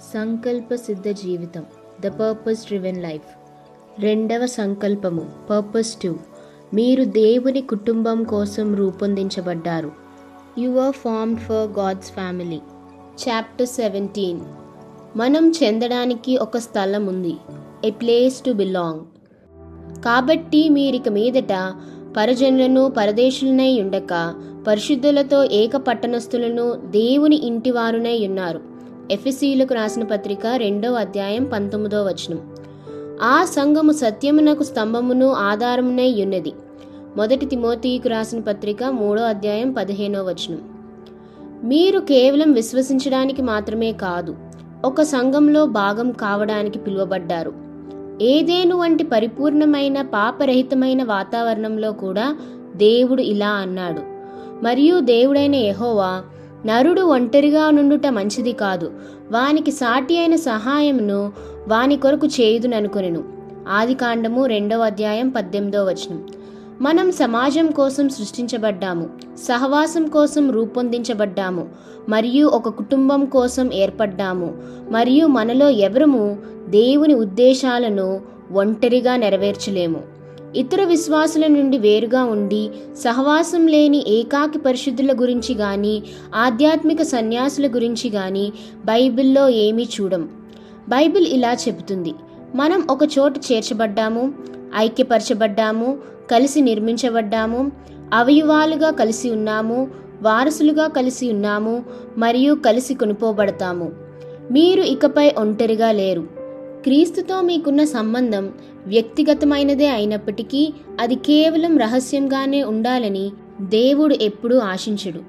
సంకల్ప సిద్ధ జీవితం ద పర్పస్ డ్రివెన్ లైఫ్. రెండవ సంకల్పము పర్పస్ 2. మీరు దేవుని కుటుంబం కోసం రూపొందించబడ్డారు. You are formed for God's family. Chapter 17. మనం చెందడానికి ఒక స్థలం ఉంది, ఏ ప్లేస్ టు బిలాంగ్. కాబట్టి మీరిక మీదట పరజనులను పరదేశులనై ఉండక పరిశుద్ధులతో ఏక పట్టణస్థులను దేవుని ఇంటివారునై ఉన్నారు. ఎఫెసీయులకు రాసిన పత్రిక 2వ అధ్యాయం 19వ వచనం. ఆ సంఘము సత్యమునకు స్తంభమును ఆధారమునై ఉన్నది. 1 తిమోతికి రాసిన పత్రిక 3వ అధ్యాయం 15వ వచనం. మీరు కేవలం విశ్వసించడానికి మాత్రమే కాదు, ఒక సంఘంలో భాగం కావడానికి పిలువబడ్డారు. ఏదేను వంటి పరిపూర్ణమైన పాపరహితమైన వాతావరణంలో కూడా దేవుడు ఇలా అన్నాడు, మరియు దేవుడైన యెహోవా, నరుడు ఒంటరిగా నుండుట మంచిది కాదు, వానికి సాటి అయిన సహాయమును వాని కొరకు చేయుదుననుకొనెను. ఆదికాండము 2వ అధ్యాయం 18వ వచనం. మనం సమాజం కోసం సృష్టించబడ్డాము, సహవాసం కోసం రూపొందించబడ్డాము, మరియు ఒక కుటుంబం కోసం ఏర్పడ్డాము. మరియు మనలో ఎవరము దేవుని ఉద్దేశాలను ఒంటరిగా నెరవేర్చలేము. ఇతర విశ్వాసుల నుండి వేరుగా ఉండి సహవాసం లేని ఏకాకి పరిశుద్ధుల గురించి గాని ఆధ్యాత్మిక సన్యాసుల గురించి గాని బైబిల్లో ఏమీ చూడం. బైబిల్ ఇలా చెబుతుంది, మనం ఒక చోట చేర్చబడ్డాము, ఐక్యపరచబడ్డాము, కలిసి నిర్మించబడ్డాము, అవయవాలుగా కలిసి ఉన్నాము, వారసులుగా కలిసి ఉన్నాము, మరియు కలిసి కొనుపోబడతాము. మీరు ఇకపై ఒంటరిగా లేరు. క్రీస్తుతో మీకున్న సంబంధం వ్యక్తిగతమైనదే అయినప్పటికీ అది కేవలం రహస్యంగానే ఉండాలని దేవుడు ఎప్పుడూ ఆశించడు.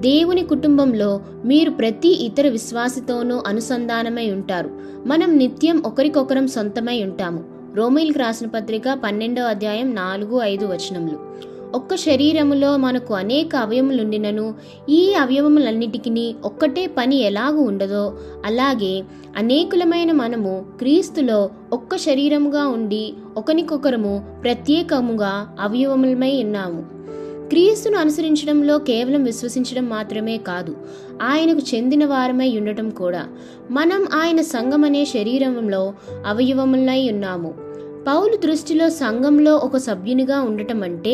దేవుని కుటుంబంలో మీరు ప్రతి ఇతర విశ్వాసితోనూ అనుసంధానమై ఉంటారు. మనం నిత్యం ఒకరికొకరం సొంతమై ఉంటాము. రోమీయులకు రాసిన పత్రిక 12వ అధ్యాయం 4-5 వచనములు. ఒక్క శరీరములో మనకు అనేక అవయములుండినను ఈ అవయవములన్నిటికీ ఒక్కటే పని ఎలాగూ ఉండదో అలాగే అనేకులమైన మనము క్రీస్తులో ఒక్క శరీరముగా ఉండి ఒకనికొకరము ప్రత్యేకముగా అవయవములమై ఉన్నాము. క్రీస్తును అనుసరించడంలో కేవలం విశ్వసించడం మాత్రమే కాదు, ఆయనకు చెందిన వారమై ఉండటం కూడా. మనం ఆయన సంఘం అనే శరీరంలో అవయవములై ఉన్నాము. పౌలు దృష్టిలో సంఘంలో ఒక సభ్యునిగా ఉండటం అంటే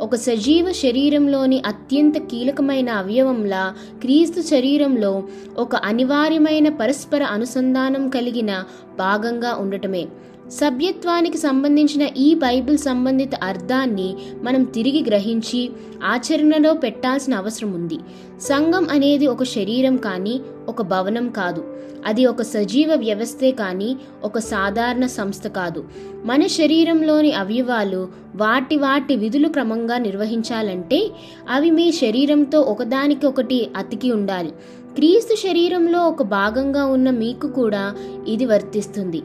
ఒక సజీవ శరీరంలోని అత్యంత కీలకమైన అవయవంలా క్రీస్తు శరీరంలో ఒక అనివార్యమైన పరస్పర అనుసంధానం కలిగిన భాగంగా ఉండటమే. సభ్యత్వానికి సంబంధించిన ఈ బైబిల్ సంబంధిత అర్థాన్ని మనం తిరిగి గ్రహించి ఆచరణలో పెట్టాల్సిన అవసరం ఉంది. సంఘం అనేది ఒక శరీరం కానీ ఒక భవనం కాదు. అది ఒక సజీవ వ్యవస్థే కానీ ఒక సాధారణ సంస్థ కాదు. మన శరీరంలోని అవయవాలు వాటి విధులు క్రమంగా నిర్వహించాలంటే అవి మీ శరీరంతో ఒకదానికి ఒకటి అతికి ఉండాలి. క్రీస్తు శరీరంలో ఒక భాగంగా ఉన్న మీకు కూడా ఇది వర్తిస్తుంది.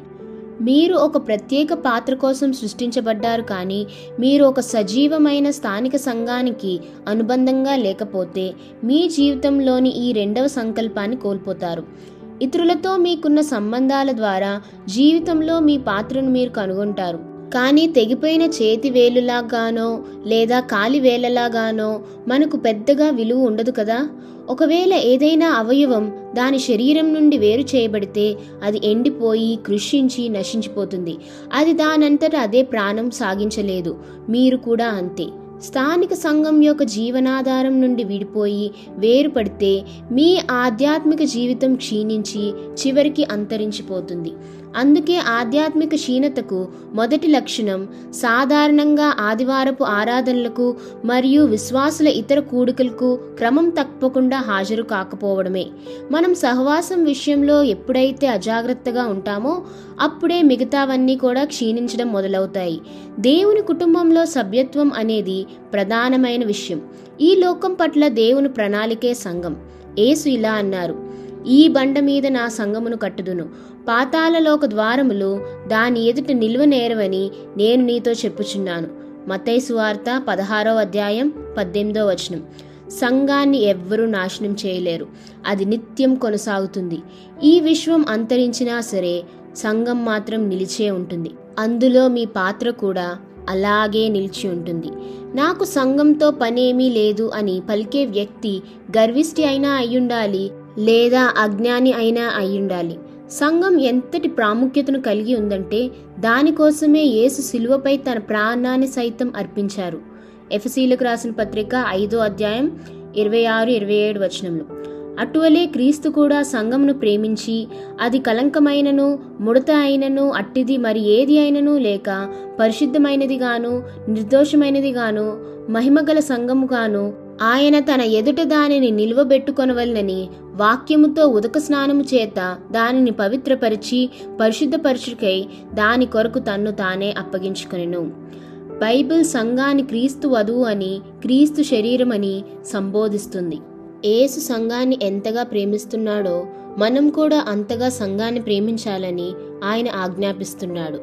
మీరు ఒక ప్రత్యేక పాత్ర కోసం సృష్టించబడ్డారు, కానీ మీరు ఒక సజీవమైన స్థానిక సంఘానికి అనుబంధంగా లేకపోతే మీ జీవితంలోని ఈ రెండవ సంకల్పాన్ని కోల్పోతారు. ఇతరులతో మీకున్న సంబంధాల ద్వారా జీవితంలో మీ పాత్రను మీరు కనుగొంటారు, కానీ తెగిపోయిన చేతి వేలులాగానో లేదా కాలి వేలలాగానో మనకు పెద్దగా విలువ ఉండదు కదా. ఒకవేళ ఏదైనా అవయవం దాని శరీరం నుండి వేరు చేయబడితే అది ఎండిపోయి కృషించి నశించిపోతుంది. అది దానంతట అదే ప్రాణం సాగించలేదు. మీరు కూడా అంతే. స్థానిక సంఘం యొక్క జీవనాధారం నుండి విడిపోయి వేరుపడితే మీ ఆధ్యాత్మిక జీవితం క్షీణించి చివరికి అంతరించిపోతుంది. అందుకే ఆధ్యాత్మిక క్షీణతకు మొదటి లక్షణం సాధారణంగా ఆదివారపు ఆరాధనలకు మరియు విశ్వాసుల ఇతర కూడికలకు క్రమం తప్పకుండా హాజరు కాకపోవడమే. మనం సహవాసం విషయంలో ఎప్పుడైతే అజాగ్రత్తగా ఉంటామో అప్పుడే మిగతావన్నీ కూడా క్షీణించడం మొదలవుతాయి. దేవుని కుటుంబంలో సభ్యత్వం అనేది ప్రధానమైన విషయం. ఈ లోకం పట్ల దేవుని ప్రణాళికే సంఘం. యేసు ఇలా అన్నారు, ఈ బండ మీద నా సంఘమును కట్టుదును, పాతాళలోక ద్వారములు దాని ఎదుట నిలువనేరవని నేను నీతో చెప్పుచున్నాను. మత్తయి సువార్త 16వ అధ్యాయం 18వ వచనం. సంఘాన్ని ఎవ్వరూ నాశనం చేయలేరు, అది నిత్యం కొనసాగుతుంది. ఈ విశ్వం అంతరించినా సరే సంఘం మాత్రం నిలిచే ఉంటుంది. అందులో మీ పాత్ర కూడా అలాగే నిలిచి ఉంటుంది. నాకు సంఘంతో పనేమీ లేదు అని పలికే వ్యక్తి గర్విష్టి అయినా అయ్యుండాలి, లేదా అజ్ఞాని అయినా అయ్యుండాలి. సంఘం ఎంతటి ప్రాముఖ్యతను కలిగి ఉందంటే దానికోసమే యేసు శిలువపై తన ప్రాణాన్ని సైతం అర్పించారు. ఎఫెసీయులకు రాసిన పత్రిక 5వ అధ్యాయం 26-27 వచనంలో. అటువలే క్రీస్తు కూడా సంఘమును ప్రేమించి అది కలంకమైనను ముడత అయినను అట్టిది మరి ఏది అయినను లేక పరిశుద్ధమైనది గాను నిర్దోషమైనది గాను మహిమగల సంఘము గాను ఆయన తన ఎదుట దానిని నిలువబెట్టుకొనవలనని వాక్యముతో ఉదక స్నానము చేత దానిని పవిత్రపరిచి పరిశుద్ధపరచుకై దాని కొరకు తన్ను తానే అప్పగించుకొనెను. బైబిల్ సంఘాన్ని క్రీస్తు వధువు అని, క్రీస్తు శరీరం అని సంబోధిస్తుంది. యేసు సంఘాన్ని ఎంతగా ప్రేమిస్తున్నాడో మనం కూడా అంతగా సంఘాన్ని ప్రేమించాలని ఆయన ఆజ్ఞాపిస్తున్నాడు.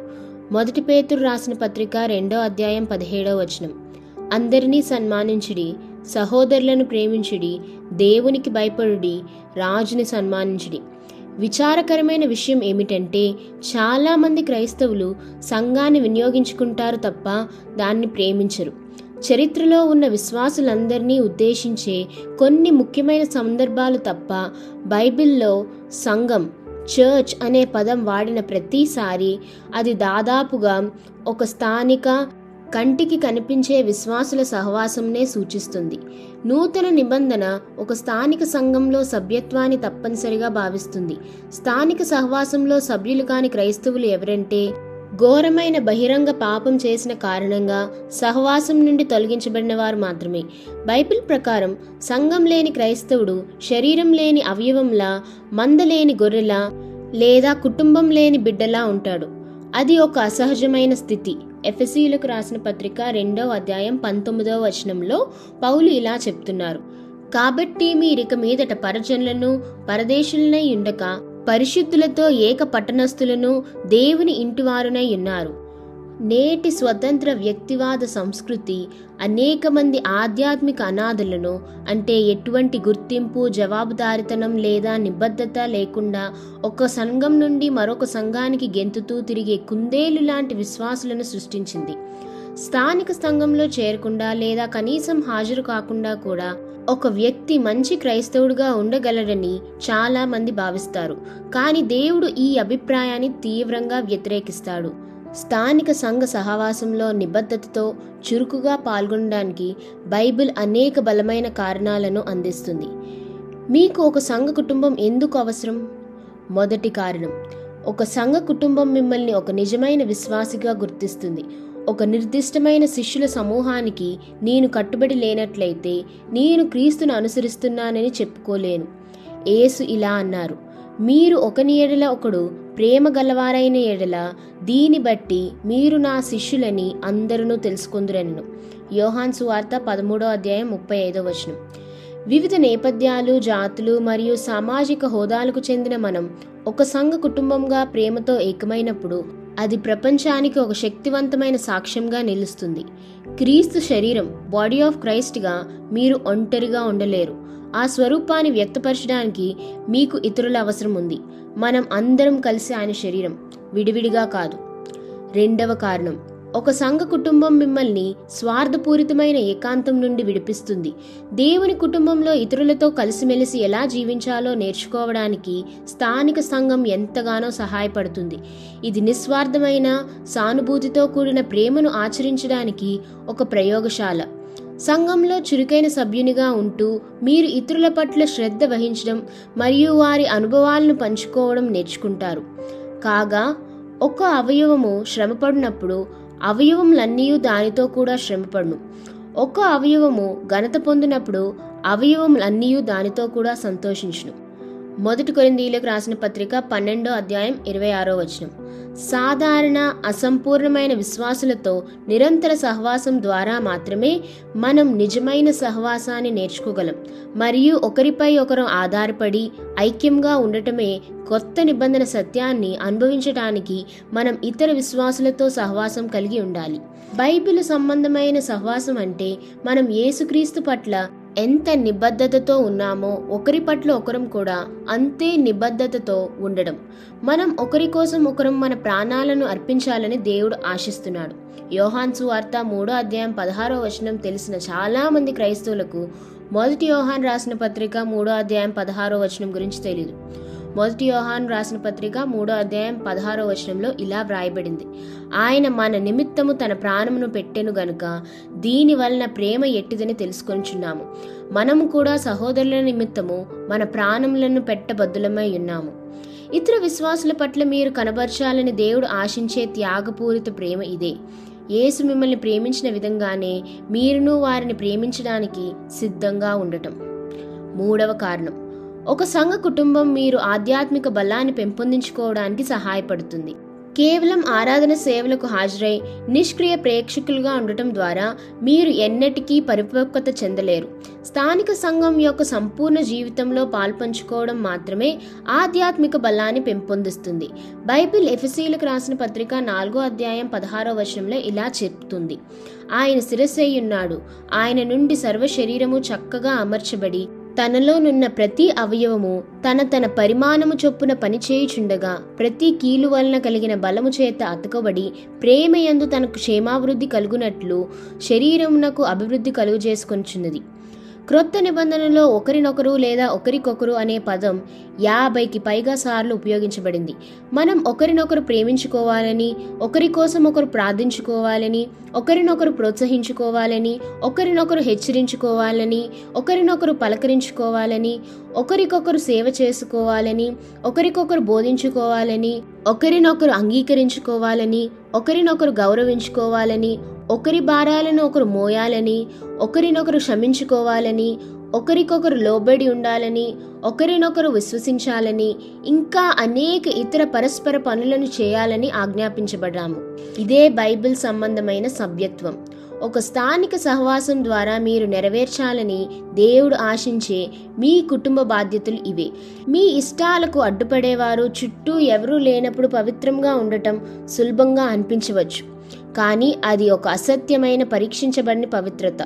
1 పేతురు రాసిన పత్రిక 2వ అధ్యాయం 17వ వచనం. అందరినీ సన్మానించుడి, సహోదరులను ప్రేమించుడి, దేవునికి భయపడుడి, రాజుని సన్మానించుడి. విచారకరమైన విషయం ఏమిటంటే చాలామంది క్రైస్తవులు సంఘాన్ని వినియోగించుకుంటారు తప్ప దాన్ని ప్రేమించరు. చరిత్రలో ఉన్న విశ్వాసులందరినీ ఉద్దేశించే కొన్ని ముఖ్యమైన సందర్భాలు తప్ప బైబిల్లో సంఘం, చర్చ్ అనే పదం వాడిన ప్రతిసారి అది దాదాపుగా ఒక స్థానిక కంటికి కనిపించే విశ్వాసుల సహవాసంనే సూచిస్తుంది. నూతన నిబంధన ఒక స్థానిక సంఘంలో సభ్యత్వాన్ని తప్పనిసరిగా భావిస్తుంది. స్థానిక సహవాసంలో సభ్యులు కాని క్రైస్తవులు ఎవరంటే ఘోరమైన బహిరంగ పాపం చేసిన కారణంగా సహవాసం నుండి తొలగించబడిన వారు మాత్రమే. బైబిల్ ప్రకారం సంఘం లేని క్రైస్తవుడు శరీరం లేని అవయవంలా, మంద లేని గొర్రెలా లేదా కుటుంబం లేని బిడ్డలా ఉంటాడు. అది ఒక అసహజమైన స్థితి. ఎఫెసీయులకు రాసిన పత్రిక 2వ అధ్యాయం 19వ వచనంలో పౌలు ఇలా చెప్తున్నారు: కాబట్టి మీరిక మీదట పరజనులను పరదేశులనై ఉండక పరిశుద్ధులతో ఏక పట్టణస్థులను దేవుని ఇంటివారునై ఉన్నారు. నేటి స్వతంత్ర వ్యక్తివాద సంస్కృతి అనేక మంది ఆధ్యాత్మిక అనాథలను, అంటే ఎటువంటి గుర్తింపు, జవాబుదారితనం లేదా నిబద్ధత లేకుండా ఒక సంఘం నుండి మరొక సంఘానికి గెంతుతూ తిరిగే కుందేలు లాంటి విశ్వాసులను సృష్టించింది. స్థానిక సంఘంలో చేరకుండా లేదా కనీసం హాజరు కాకుండా కూడా ఒక వ్యక్తి మంచి క్రైస్తవుడిగా ఉండగలడని చాలా మంది భావిస్తారు. కానీ దేవుడు ఈ అభిప్రాయాన్ని తీవ్రంగా వ్యతిరేకిస్తాడు. స్థానిక సంఘ సహవాసంలో నిబద్ధతతో చురుకుగా పాల్గొనడానికి బైబిల్ అనేక బలమైన కారణాలను అందిస్తుంది. మీకు ఒక సంఘ కుటుంబం ఎందుకు అవసరం? మొదటి కారణం, ఒక సంఘ కుటుంబం మిమ్మల్ని ఒక నిజమైన విశ్వాసిగా గుర్తిస్తుంది. ఒక నిర్దిష్టమైన శిష్యుల సమూహానికి నేను కట్టుబడి లేనట్లయితే నేను క్రీస్తును అనుసరిస్తున్నానని చెప్పుకోలేను. యేసు ఇలా అన్నారు: మీరు ఒకని ఎడల ఒకడు ప్రేమ గలవారైన ఎడల దీని బట్టి మీరు నా శిష్యులని అందరూ తెలుసుకొందురనెను. యోహాను సువార్త 13వ అధ్యాయం 35వ వచనం. వివిధ నేపథ్యాలు, జాతులు మరియు సామాజిక హోదాలకు చెందిన మనం ఒక సంఘ కుటుంబంగా ప్రేమతో ఏకమైనప్పుడు అది ప్రపంచానికి ఒక శక్తివంతమైన సాక్ష్యంగా నిలుస్తుంది. క్రీస్తు శరీరం, బాడీ ఆఫ్ క్రైస్ట్గా మీరు ఒంటరిగా ఉండలేరు. ఆ స్వరూపాన్ని వ్యక్తపరచడానికి మీకు ఇతరుల అవసరం ఉంది. మనం అందరం కలిసి ఆయన శరీరం, విడివిడిగా కాదు. రెండవ కారణం, ఒక సంఘ కుటుంబం మిమ్మల్ని స్వార్థపూరితమైన ఏకాంతం నుండి విడిపిస్తుంది. దేవుని కుటుంబంలో ఇతరులతో కలిసిమెలిసి ఎలా జీవించాలో నేర్చుకోవడానికి స్థానిక సంఘం ఎంతగానో సహాయపడుతుంది. ఇది నిస్వార్థమైన సానుభూతితో కూడిన ప్రేమను ఆచరించడానికి ఒక ప్రయోగశాల. సంఘంలో చురుకైన సభ్యునిగా ఉంటూ మీరు ఇతరుల పట్ల శ్రద్ధ వహించడం మరియు వారి అనుభవాలను పంచుకోవడం నేర్చుకుంటారు. కాగా ఒక అవయవము శ్రమపడినప్పుడు అవయవములన్నీ దానితో కూడా శ్రమపడును. ఒక అవయవము ఘనత పొందినప్పుడు అవయవములన్నీ దానితో కూడా సంతోషించును. 1 కొరింథీయులకు రాసిన పత్రిక 12వ అధ్యాయం 26వ వచనం. సాధారణ అసంపూర్ణమైన విశ్వాసులతో నిరంతర సహవాసం ద్వారా మాత్రమే మనం నిజమైన సహవాసాన్ని నేర్చుకోగలం. మరియు ఒకరిపై ఒకరు ఆధారపడి ఐక్యంగా ఉండటమే కొత్త నిబంధన సత్యాన్ని అనుభవించడానికి మనం ఇతర విశ్వాసులతో సహవాసం కలిగి ఉండాలి. బైబిల్ సంబంధమైన సహవాసం అంటే మనం యేసుక్రీస్తు పట్ల ఎంత నిబద్ధతతో ఉన్నామో ఒకరి పట్ల ఒకరం కూడా అంతే నిబద్ధతతో ఉండడం. మనం ఒకరి కోసం ఒకరం మన ప్రాణాలను అర్పించాలని దేవుడు ఆశిస్తున్నాడు. యోహాను సువార్త 3వ అధ్యాయం 16వ వచనం తెలిసిన చాలా మంది క్రైస్తవులకు 1 యోహాను రాసిన పత్రిక 3వ అధ్యాయం 16వ వచనం గురించి తెలియదు. మొదటి యోహాను రాసిన పత్రిక 3వ అధ్యాయం 16వ వచనంలో ఇలా వ్రాయబడింది, ఆయన మన నిమిత్తము తన ప్రాణమును పెట్టెను గనుక దీని వలన ప్రేమ ఎట్టిదని తెలుసుకొనిచున్నాము. మనము కూడా సహోదరుల నిమిత్తము మన ప్రాణములను పెట్టబద్దులమై ఉన్నాము. ఇతర విశ్వాసుల పట్ల మీరు కనబరచాలని దేవుడు ఆశించే త్యాగపూరిత ప్రేమ ఇదే. యేసు మిమ్మల్ని ప్రేమించిన విధంగానే మీరును వారిని ప్రేమించడానికి సిద్ధంగా ఉండటం. 3వ కారణం, ఒక సంఘ కుటుంబం మీరు ఆధ్యాత్మిక బలాన్ని పెంపొందించుకోవడానికి సహాయపడుతుంది. కేవలం ఆరాధన సేవలకు హాజరై నిష్క్రియ ప్రేక్షకులుగా ఉండటం ద్వారా మీరు ఎన్నటికీ పరిపక్వత చెందలేరు. స్థానిక సంఘం యొక్క సంపూర్ణ జీవితంలో పాల్పంచుకోవడం మాత్రమే ఆధ్యాత్మిక బలాన్ని పెంపొందిస్తుంది. బైబిల్ ఎఫెసీయులకు రాసిన పత్రిక 4వ అధ్యాయం 16వ వచనంలో ఇలా చెప్తుంది, ఆయన శిరస్సయ్యున్నాడు, ఆయన నుండి సర్వ శరీరము చక్కగా అమర్చబడి తనలోనున్న ప్రతి అవయవము తన పరిమాణము చొప్పున పనిచేయుచుండగా ప్రతి కీలు వలన కలిగిన బలము చేత అతకబడి ప్రేమయందు తనకు క్షేమాభివృద్ధి కలుగునట్లు శరీరమునకు అభివృద్ధి కలుగు చేసుకొనిచున్నది. క్రొత్త నిబంధనలో ఒకరినొకరు లేదా ఒకరికొకరు అనే పదం 50కి పైగా సార్లు ఉపయోగించబడింది. మనం ఒకరినొకరు ప్రేమించుకోవాలని, ఒకరి కోసం ఒకరు ప్రార్థించుకోవాలని, ఒకరినొకరు ప్రోత్సహించుకోవాలని, ఒకరినొకరు హెచ్చరించుకోవాలని, ఒకరినొకరు పలకరించుకోవాలని, ఒకరికొకరు సేవ చేసుకోవాలని, ఒకరికొకరు బోధించుకోవాలని, ఒకరినొకరు అంగీకరించుకోవాలని, ఒకరినొకరు గౌరవించుకోవాలని, ఒకరి భారాలను ఒకరు మోయాలని, ఒకరినొకరు క్షమించుకోవాలని, ఒకరికొకరు లోబడి ఉండాలని, ఒకరినొకరు విశ్వసించాలని, ఇంకా అనేక ఇతర పరస్పర పనులను చేయాలని ఆజ్ఞాపించబడ్డాము. ఇదే బైబిల్ సంబంధమైన సభ్యత్వం. ఒక స్థానిక సహవాసం ద్వారా మీరు నెరవేర్చాలని దేవుడు ఆశించే మీ కుటుంబ బాధ్యతలు ఇవే. మీ ఇష్టాలకు అడ్డుపడేవారు చుట్టూ ఎవరూ లేనప్పుడు పవిత్రంగా ఉండటం సులభంగా అనిపించవచ్చు, కానీ అది ఒక అసత్యమైన పరీక్షించబడిన పవిత్రత.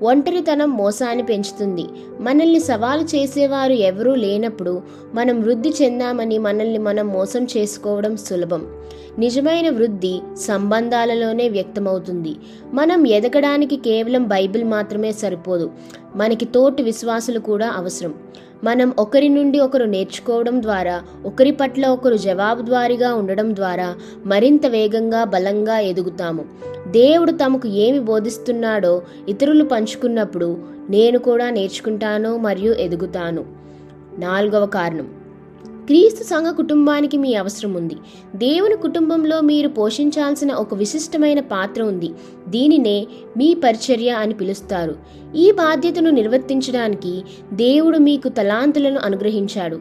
ఒంటరితనం మోసాన్ని పెంచుతుంది. మనల్ని సవాలు చేసేవారు ఎవరూ లేనప్పుడు మనం వృద్ధి చెందామని మనల్ని మనం మోసం చేసుకోవడం సులభం. నిజమైన వృద్ధి సంబంధాలలోనే వ్యక్తమవుతుంది. మనం ఎదగడానికి కేవలం బైబిల్ మాత్రమే సరిపోదు, మనకి తోటి విశ్వాసులు కూడా అవసరం. మనం ఒకరి నుండి ఒకరు నేర్చుకోవడం ద్వారా, ఒకరి పట్ల ఒకరు జవాబుదారీగా ఉండడం ద్వారా మరింత వేగంగా బలంగా ఎదుగుతాము. దేవుడు తమకు ఏమి బోధిస్తున్నాడో ఇతరులు పంచుకున్నప్పుడు నేను కూడా నేర్చుకుంటాను మరియు ఎదుగుతాను. 4వ కారణం, క్రీస్తు సంఘ కుటుంబానికి మీ అవసరం ఉంది. దేవుని కుటుంబంలో మీరు పోషించాల్సిన ఒక విశిష్టమైన పాత్ర ఉంది. దీనినే మీ పరిచర్య అని పిలుస్తారు. ఈ బాధ్యతను నిర్వర్తించడానికి దేవుడు మీకు తలాంతులను అనుగ్రహించాడు.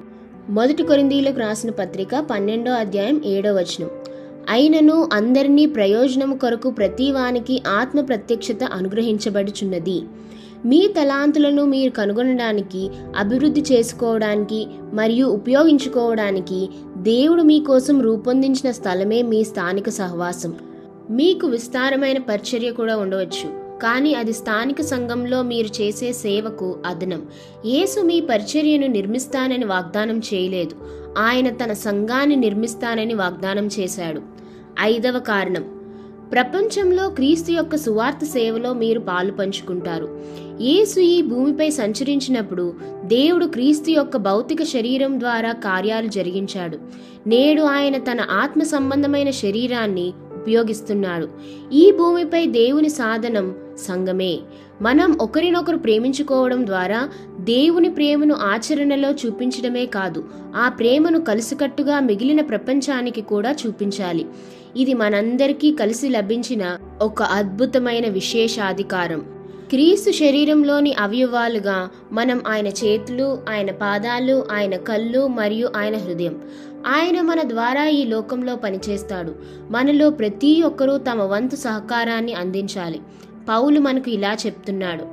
1 కొరింథీయులకు రాసిన పత్రిక 12వ అధ్యాయం 7వ వచనం, అయినను అందరినీ ప్రయోజనము కొరకు ప్రతివానికి ఆత్మ ప్రత్యక్షత అనుగ్రహించబడుచున్నది. మీ తలాంతులను మీరు కనుగొనడానికి, అభివృద్ధి చేసుకోవడానికి మరియు ఉపయోగించుకోవడానికి దేవుడు మీకోసం రూపొందించిన స్థలమే మీ స్థానిక సహవాసం. మీకు విస్తారమైన పరిచర్య కూడా ఉండవచ్చు, కానీ అది స్థానిక సంఘంలో మీరు చేసే సేవకు అదనం. యేసు మీ పరిచర్యను నిర్మిస్తానని వాగ్దానం చేయలేదు, ఆయన తన సంఘాన్ని నిర్మిస్తానని వాగ్దానం చేశాడు. 5వ కారణం, ప్రపంచంలో క్రీస్తు యొక్క సువార్త సేవలో మీరు పాలు పంచుకుంటారు. యేసు ఈ భూమిపై సంచరించినప్పుడు దేవుడు క్రీస్తు యొక్క భౌతిక శరీరం ద్వారా కార్యాలు జరిగించాడు. నేడు ఆయన తన ఆత్మ సంబంధమైన శరీరాన్ని ఉపయోగిస్తున్నాడు. ఈ భూమిపై దేవుని సాధనం సంఘమే. మనం ఒకరినొకరు ప్రేమించుకోవడం ద్వారా దేవుని ప్రేమను ఆచరణలో చూపించడమే కాదు, ఆ ప్రేమను కలిసికట్టుగా మిగిలిన ప్రపంచానికి కూడా చూపించాలి. ఇది మనందరికీ కలిసి లభించిన ఒక అద్భుతమైన విశేషాధికారం. క్రీస్తు శరీరంలోని అవయవాలుగా మనం ఆయన చేతులు, ఆయన పాదాలు, ఆయన కళ్ళు మరియు ఆయన హృదయం. ఆయన మన ద్వారా ఈ లోకంలో పనిచేస్తాడు. మనలో ప్రతి ఒక్కరూ తమ వంతు సహకారాన్ని అందించాలి. పౌలు మనకు ఇలా చెప్తున్నాడు,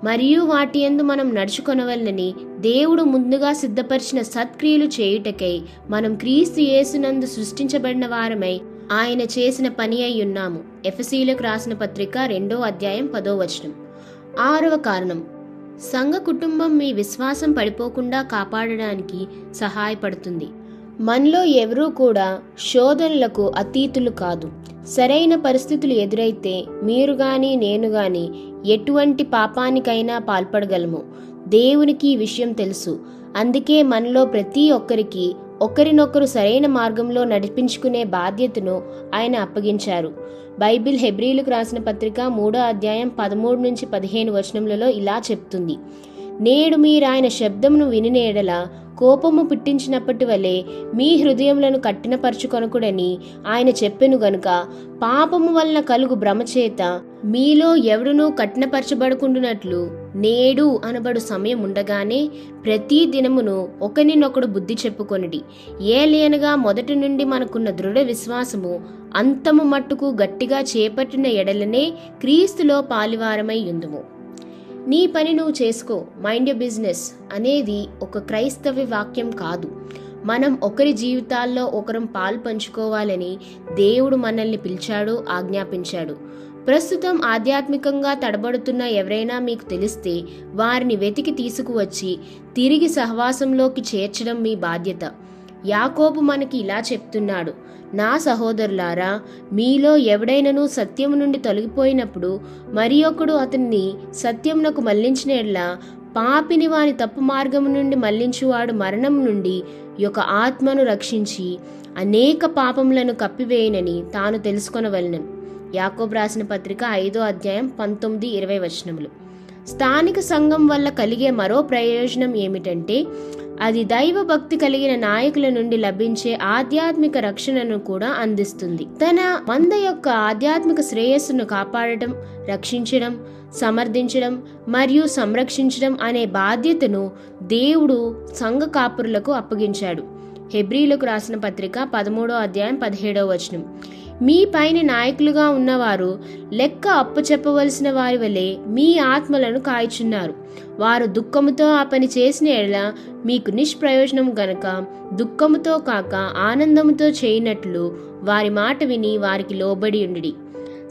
మరియు వాటి యందు మనం నడుచుకొనవలెనని దేవుడు ముందుగా సిద్ధపరిచిన సత్క్రియలు చేయుటకై మనం క్రీస్తు యేసునందు సృష్టించబడిన వారమై ఆయన చేసిన పని అయి ఉన్నాము. ఎఫెసీయులకు రాసిన పత్రిక 2వ అధ్యాయం 10వ వచనం. 6వ కారణం, సంఘ కుటుంబం మీ విశ్వాసం పడిపోకుండా కాపాడడానికి సహాయపడుతుంది. మనలో ఎవరూ కూడా శోధనలకు అతీతులు కాదు. సరైన పరిస్థితులు ఎదురైతే మీరు గాని నేను గాని ఎటువంటి పాపానికైనా పాల్పడగలము. దేవునికి ఈ విషయం తెలుసు. అందుకే మనలో ప్రతి ఒక్కరికి ఒకరినొకరు సరైన మార్గంలో నడిపించుకునే బాధ్యతను ఆయన అప్పగించారు. బైబిల్ హెబ్రీలకు రాసిన పత్రిక 3వ అధ్యాయం 13-15 వచనములలో ఇలా చెప్తుంది: నేడు మీరు ఆయన శబ్దమును వినిన ఎడల కోపము పుట్టించినప్పటి వలె మీ హృదయములను కఠినపరచుకొనకుడని ఆయన చెప్పెను గనుక, పాపము వలన కలుగు భ్రమచేత మీలో ఎవడునూ కఠినపరచబడుకుంటున్నట్లు నేడు అనబడు సమయం ఉండగానే ప్రతి దినమును ఒకరినొకడు బుద్ధి చెప్పుకొనిడి. ఏలయనగా మొదటి నుండి మనకున్న దృఢ విశ్వాసము అంతము మట్టుకు గట్టిగా చేపట్టిన ఎడలనే క్రీస్తులో పాలివారమై యుందుము. నీ పని నువ్వు చేసుకో, మైండ్ యూర్ బిజినెస్ అనేది ఒక క్రైస్తవ వాక్యం కాదు. మనం ఒకరి జీవితాల్లో ఒకరం పాలు పంచుకోవాలని దేవుడు మనల్ని పిలిచాడు, ఆజ్ఞాపించాడు. ప్రస్తుతం ఆధ్యాత్మికంగా తడబడుతున్న ఎవరైనా మీకు తెలిస్తే వారిని వెతికి తీసుకువచ్చి తిరిగి సహవాసంలోకి చేర్చడం మీ బాధ్యత. యాకోబు మనకి ఇలా చెప్తున్నాడు: నా సహోదరులారా, మీలో ఎవడైనను సత్యము నుండి తొలగిపోయినప్పుడు మరి ఒకడు అతన్ని సత్యమునకు మళ్లించిన ఎడల పాపిని వాని తప్పు మార్గము నుండి మళ్లించువాడు మరణం నుండి యొక్క ఆత్మను రక్షించి అనేక పాపములను కప్పివేయనని తాను తెలుసుకొనవలెను. యాకోబు రాసిన పత్రిక 5వ అధ్యాయం 19-20 వచనములు. స్థానిక సంఘం వల్ల కలిగే మరో ప్రయోజనం ఏమిటంటే, అది దైవ భక్తి కలిగిన నాయకుల నుండి లభించే ఆధ్యాత్మిక రక్షణను కూడా అందిస్తుంది. తన మంద యొక్క ఆధ్యాత్మిక శ్రేయస్సును కాపాడటం, రక్షించడం, సమర్థించడం మరియు సంరక్షించడం అనే బాధ్యతను దేవుడు సంఘ కాపురులకు అప్పగించాడు. హెబ్రీలకు రాసిన పత్రిక 13వ అధ్యాయం 17వ వచనం: మీ పైన నాయకులుగా ఉన్నవారు లెక్క అప్పచెప్పవలసిన వారి వలె మీ ఆత్మలను కాయుచున్నారు. వారు దుఃఖముతో ఆ పని చేసిన ఎడల మీకు నిష్ప్రయోజనం గనక దుఃఖముతో కాక ఆనందముతో చేయనట్లు వారి మాట విని వారికి లోబడి ఉండి.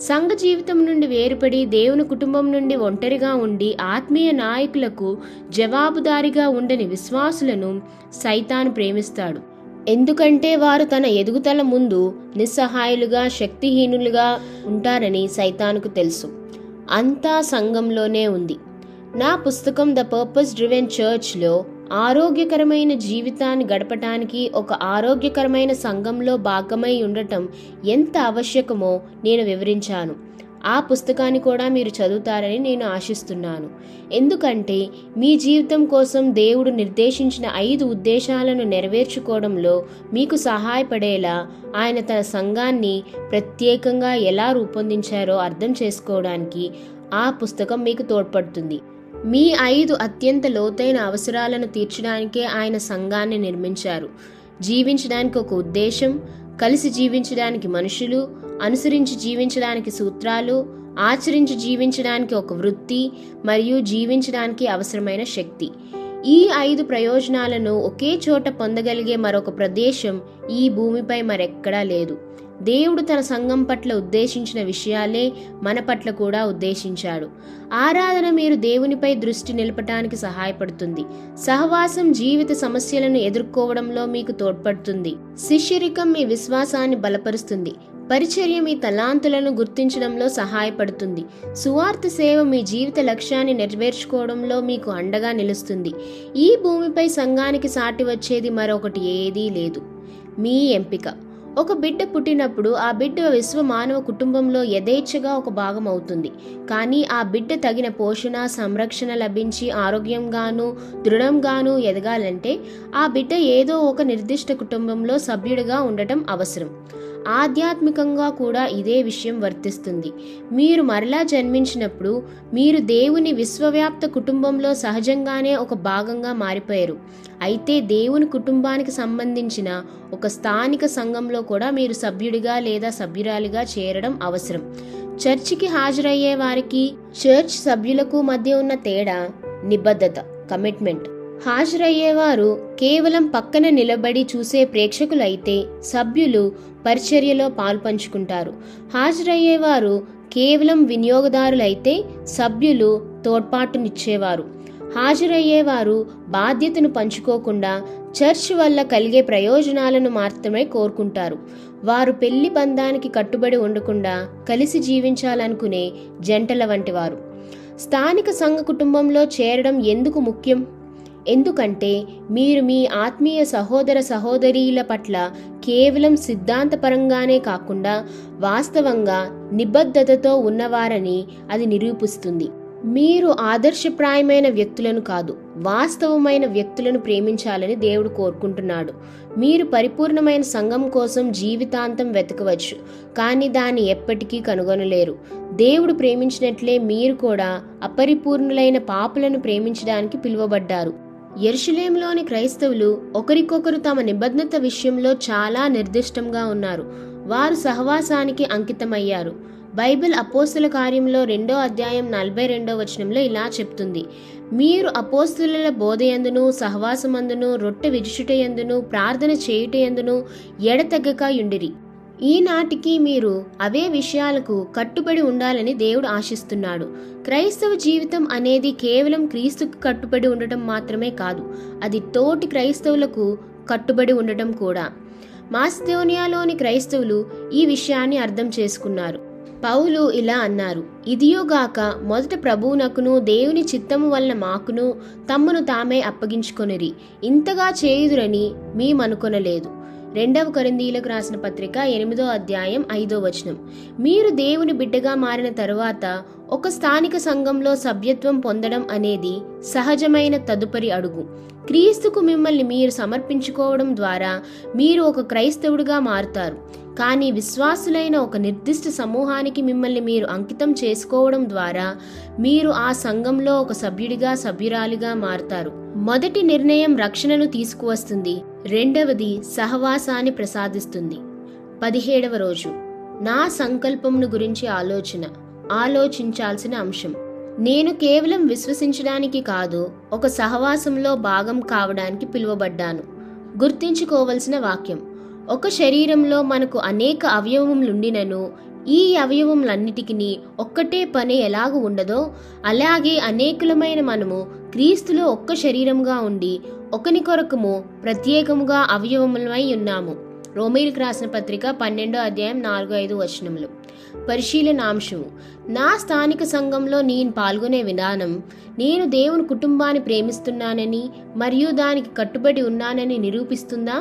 సంఘ జీవితం నుండి వేరుపడి దేవుని కుటుంబం నుండి ఒంటరిగా ఉండి ఆత్మీయ నాయకులకు జవాబుదారీగా ఉండని విశ్వాసులను సైతాను ప్రేమిస్తాడు. ఎందుకంటే వారు తన ఎదుగుదల ముందు నిస్సహాయులుగా, శక్తిహీనులుగా ఉంటారని సైతానుకు తెలుసు. అంతా సంఘంలోనే ఉంది. నా పుస్తకం ద పర్పస్ డ్రివెన్ చర్చ్లో ఆరోగ్యకరమైన జీవితాన్ని గడపటానికి ఒక ఆరోగ్యకరమైన సంఘంలో భాగమై ఉండటం ఎంత ఆవశ్యకమో నేను వివరించాను. ఆ పుస్తకాన్ని కూడా మీరు చదువుతారని నేను ఆశిస్తున్నాను. ఎందుకంటే మీ జీవితం కోసం దేవుడు నిర్దేశించిన 5 ఉద్దేశాలను నెరవేర్చుకోవడంలో మీకు సహాయపడేలా ఆయన తన సంఘాన్ని ప్రత్యేకంగా ఎలా రూపొందించారో అర్థం చేసుకోవడానికి ఆ పుస్తకం మీకు తోడ్పడుతుంది. మీ 5 అత్యంత లోతైన అవసరాలను తీర్చడానికే ఆయన సంఘాన్ని నిర్మించారు. జీవించడానికి ఒక ఉద్దేశం, కలిసి జీవించడానికి మనుషులు, అనుసరించి జీవించడానికి సూత్రాలు, ఆచరించి జీవించడానికి ఒక వృత్తి మరియు జీవించడానికి అవసరమైన శక్తి. ఈ 5 ప్రయోజనాలను ఒకే చోట పొందగలిగే మరొక ప్రదేశం ఈ భూమిపై మరెక్కడా లేదు. దేవుడు తన సంఘం పట్ల ఉద్దేశించిన విషయాలే మన పట్ల కూడా ఉద్దేశించాడు. ఆరాధన మీరు దేవునిపై దృష్టి నిలపటానికి సహాయపడుతుంది. సహవాసం జీవిత సమస్యలను ఎదుర్కోవడంలో మీకు తోడ్పడుతుంది. శిష్యరికం మీ విశ్వాసాన్ని బలపరుస్తుంది. పరిచర్య మీ తలాంతులను గుర్తించడంలో సహాయపడుతుంది. సువార్త సేవ మీ జీవిత లక్ష్యాన్ని నెరవేర్చుకోవడంలో మీకు అండగా నిలుస్తుంది. ఈ భూమిపై సంఘానికి సాటి వచ్చేది మరొకటి ఏదీ లేదు. మీ ఎంపిక. ఒక బిడ్డ పుట్టినప్పుడు ఆ బిడ్డ విశ్వ మానవ కుటుంబంలో యథేచ్ఛగా ఒక భాగం అవుతుంది. కానీ ఆ బిడ్డ తగిన పోషణ, సంరక్షణ లభించి ఆరోగ్యంగాను దృఢంగాను ఎదగాలంటే ఆ బిడ్డ ఏదో ఒక నిర్దిష్ట కుటుంబంలో సభ్యుడిగా ఉండటం అవసరం. ఆధ్యాత్మికంగా కూడా ఇదే విషయం వర్తిస్తుంది. మీరు మరలా జన్మించినప్పుడు మీరు దేవుని విశ్వవ్యాప్త కుటుంబంలో సహజంగానే ఒక భాగంగా మారిపోయారు. అయితే దేవుని కుటుంబానికి సంబంధించిన ఒక స్థానిక సంఘంలో కూడా మీరు సభ్యుడిగా లేదా సభ్యురాలిగా చేరడం అవసరం. చర్చికి హాజరయ్యే వారికి చర్చ్ సభ్యులకు మధ్య ఉన్న తేడా నిబద్ధత, కమిట్మెంట్. హాజరయ్యేవారు కేవలం పక్కన నిలబడి చూసే ప్రేక్షకులైతే సభ్యులు పరిచర్యలో పాల్పంచుకుంటారు. హాజరయ్యేవారు కేవలం వినియోగదారులైతే సభ్యులు తోడ్పాటునిచ్చేవారు. హాజరయ్యేవారు బాధ్యతను పంచుకోకుండా చర్చ్ వల్ల కలిగే ప్రయోజనాలను మాత్రమే కోరుకుంటారు. వారు పెళ్లి బంధానికి కట్టుబడి ఉండకుండా కలిసి జీవించాలనుకునే జంటల వంటి వారు. స్థానిక సంఘ కుటుంబంలో చేరడం ఎందుకు ముఖ్యం? ఎందుకంటే మీరు మీ ఆత్మీయ సహోదర సహోదరీల పట్ల కేవలం సిద్ధాంతపరంగానే కాకుండా వాస్తవంగా నిబద్ధతతో ఉన్నవారని అది నిరూపిస్తుంది. మీరు ఆదర్శప్రాయమైన వ్యక్తులను కాదు, వాస్తవమైన వ్యక్తులను ప్రేమించాలని దేవుడు కోరుకుంటున్నాడు. మీరు పరిపూర్ణమైన సంఘం కోసం జీవితాంతం వెతకవచ్చు, కానీ దాన్ని ఎప్పటికీ కనుగొనలేరు. దేవుడు ప్రేమించినట్లే మీరు కూడా అపరిపూర్ణులైన పాపులను ప్రేమించడానికి పిలువబడ్డారు. యెరూషలేములోని క్రైస్తవులు ఒకరికొకరు తమ నిబద్ధత విషయంలో చాలా నిర్దిష్టంగా ఉన్నారు. వారు సహవాసానికి అంకితమయ్యారు. బైబిల్ అపోస్తుల కార్యంలో 2వ అధ్యాయం 42వ వచనంలో ఇలా చెప్తుంది: మీరు అపోస్తుల బోధయందును సహవాసమందును రొట్టె విరుచుటయందును ప్రార్థన చేయుటయందును ఎడతెగక యుండిరి. ఈనాటికి మీరు అవే విషయాలకు కట్టుబడి ఉండాలని దేవుడు ఆశిస్తున్నాడు. క్రైస్తవ జీవితం అనేది కేవలం క్రీస్తుకు కట్టుబడి ఉండటం మాత్రమే కాదు, అది తోటి క్రైస్తవులకు కట్టుబడి ఉండటం కూడా. మాసిదోనియాలోని క్రైస్తవులు ఈ విషయాన్ని అర్థం చేసుకున్నారు. పౌలు ఇలా అన్నారు: ఇదియోగాక మొదట ప్రభువునకును దేవుని చిత్తము వలన మాకును తమ్మును తామే అప్పగించుకొనిరి, ఇంతగా చేయుదురని మేమనుకొనలేదు. 2వ కొరింథీయులకు రాసిన పత్రిక 8వ అధ్యాయం 5వ వచనం. మీరు దేవుని బిడ్డగా మారిన తరువాత ఒక స్థానిక సంఘంలో సభ్యత్వం పొందడం అనేది సహజమైన తదుపరి అడుగు. క్రీస్తుకు మిమ్మల్ని మీరు సమర్పించుకోవడం ద్వారా మీరు ఒక క్రైస్తవుడిగా మారుతారు. కానీ విశ్వాసులైన ఒక నిర్దిష్ట సమూహానికి మిమ్మల్ని మీరు అంకితం చేసుకోవడం ద్వారా మీరు ఆ సంఘంలో ఒక సభ్యుడిగా సభ్యురాలిగా మారుతారు. మొదటి నిర్ణయం రక్షణను తీసుకువస్తుంది, రెండవది సహవాసాన్ని ప్రసాదిస్తుంది. 17వ రోజు నా సంకల్పమును గురించి ఆలోచించాల్సిన అంశం. నేను కేవలం విశ్వసించడానికి కాదు, ఒక సహవాసంలో భాగం కావడానికి పిలువబడ్డాను. గుర్తించుకోవలసిన వాక్యం: ఒక శరీరంలో మనకు అనేక అవయవములుండినను ఈ అవయవములన్నిటికీ ఒక్కటే పని ఎలాగూ ఉండదో, అలాగే అనేకులమైన మనము క్రీస్తులో ఒక్క శరీరంగా ఉండి ఒకని కొరకము ప్రత్యేకముగా అవయవములమై ఉన్నాము. రోమీయులకు రాసిన పత్రిక 12వ అధ్యాయం 4-5 వచనములు. పరిశీలనాంశము: నా స్థానిక సంఘంలో నేను పాల్గొనే విధానం నేను దేవుని కుటుంబాన్ని ప్రేమిస్తున్నానని మరియు దానికి కట్టుబడి ఉన్నానని నిరూపిస్తుందా?